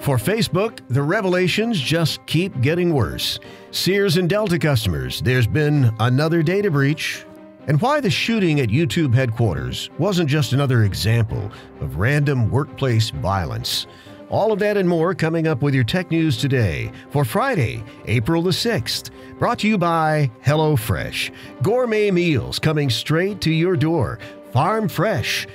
For Facebook, the revelations just keep getting worse. Sears and Delta customers, there's been another data breach. And why the shooting at YouTube headquarters wasn't just another example of random workplace violence. All of that and more coming up with your Tech News today for Friday, April the 6th. Brought to you by HelloFresh. Gourmet meals coming straight to your door, farm fresh.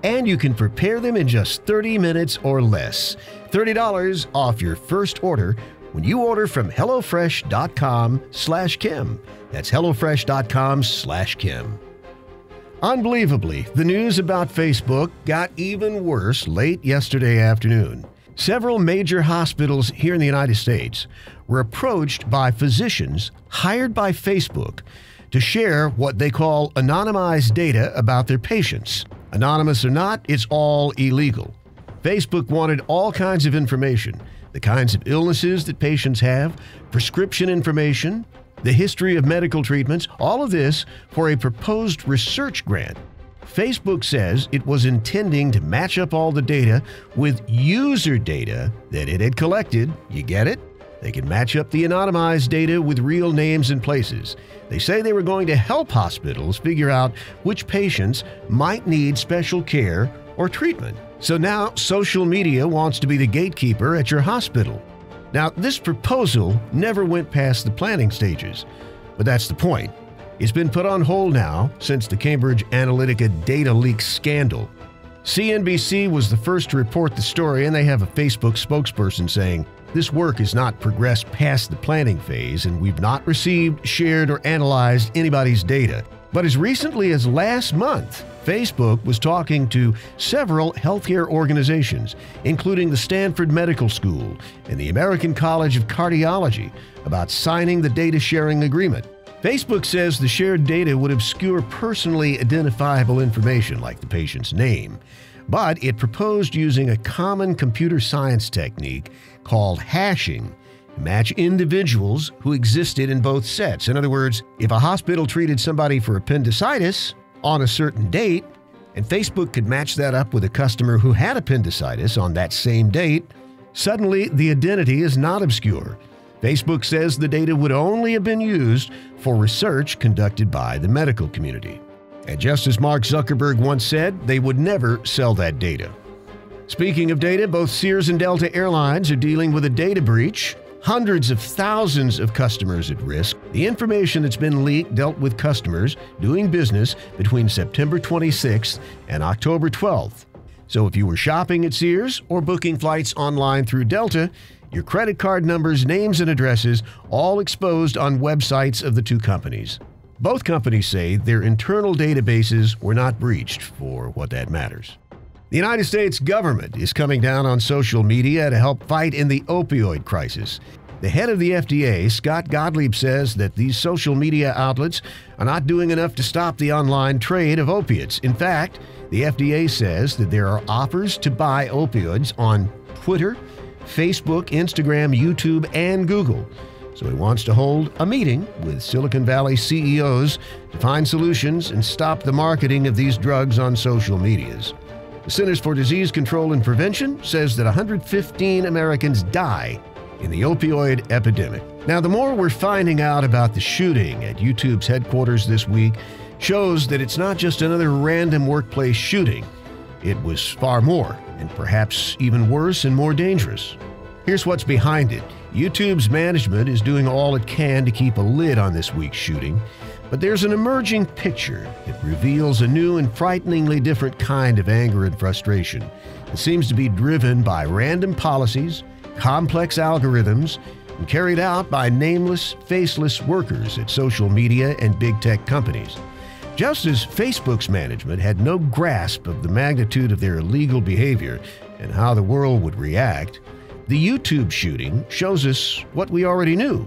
And you can prepare them in just 30 minutes or less. $30 off your first order when you order from HelloFresh.com/Kim. That's HelloFresh.com/Kim. Unbelievably, the news about Facebook got even worse late yesterday afternoon. Several major hospitals here in the United States were approached by physicians hired by Facebook to share what they call anonymized data about their patients. Anonymous or not, it's all illegal. Facebook wanted all kinds of information, the kinds of illnesses that patients have, prescription information, the history of medical treatments, all of this for a proposed research grant. Facebook says it was intending to match up all the data with user data that it had collected. You get it? They can match up the anonymized data with real names and places. They say they were going to help hospitals figure out which patients might need special care or treatment. So now social media wants to be the gatekeeper at your hospital. Now, this proposal never went past the planning stages, but that's the point. It's been put on hold now since the Cambridge Analytica data leak scandal. CNBC was the first to report the story, and they have a Facebook spokesperson saying, "This work has not progressed past the planning phase, and we've not received, shared, or analyzed anybody's data." But as recently as last month, Facebook was talking to several healthcare organizations, including the Stanford Medical School and the American College of Cardiology, about signing the data sharing agreement. Facebook says the shared data would obscure personally identifiable information like the patient's name, but it proposed using a common computer science technique called hashing to match individuals who existed in both sets. In other words, if a hospital treated somebody for appendicitis on a certain date, and Facebook could match that up with a customer who had appendicitis on that same date, suddenly the identity is not obscure. Facebook says the data would only have been used for research conducted by the medical community. And just as Mark Zuckerberg once said, they would never sell that data. Speaking of data, both Sears and Delta Airlines are dealing with a data breach. Hundreds of thousands of customers at risk. The information that's been leaked dealt with customers doing business between September 26th and October 12th. So if you were shopping at Sears or booking flights online through Delta, your credit card numbers, names, and addresses all exposed on websites of the two companies. Both companies say their internal databases were not breached, for what that matters. The United States government is coming down on social media to help fight in the opioid crisis. The head of the FDA, Scott Gottlieb, says that these social media outlets are not doing enough to stop the online trade of opiates. In fact, the FDA says that there are offers to buy opioids on Twitter, Facebook, Instagram, YouTube, and Google. So he wants to hold a meeting with Silicon Valley CEOs to find solutions and stop the marketing of these drugs on social medias. The Centers for Disease Control and Prevention says that 115 Americans die in the opioid epidemic. Now, the more we're finding out about the shooting at YouTube's headquarters this week shows that it's not just another random workplace shooting. It was far more, and perhaps even worse and more dangerous. Here's what's behind it. YouTube's management is doing all it can to keep a lid on this week's shooting, but there's an emerging picture that reveals a new and frighteningly different kind of anger and frustration. It seems to be driven by random policies, complex algorithms, and carried out by nameless, faceless workers at social media and big tech companies. Just as Facebook's management had no grasp of the magnitude of their illegal behavior and how the world would react, the YouTube shooting shows us what we already knew.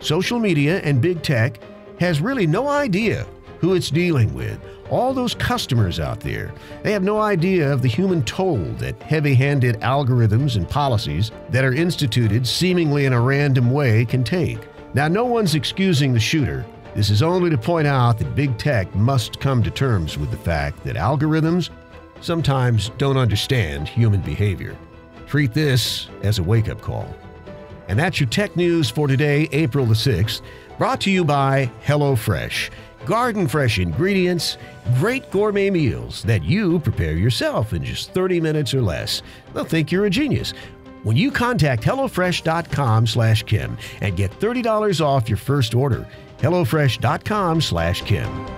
Social media and big tech has really no idea who it's dealing with. All those customers out there, they have no idea of the human toll that heavy-handed algorithms and policies that are instituted seemingly in a random way can take. Now, no one's excusing the shooter. This is only to point out that big tech must come to terms with the fact that algorithms sometimes don't understand human behavior. Treat this as a wake-up call. And that's your tech news for today, April the 6th, brought to you by HelloFresh. Garden fresh ingredients, great gourmet meals that you prepare yourself in just 30 minutes or less. They'll think you're a genius. When you contact HelloFresh.com/Kim and get $30 off your first order, HelloFresh.com/Kim.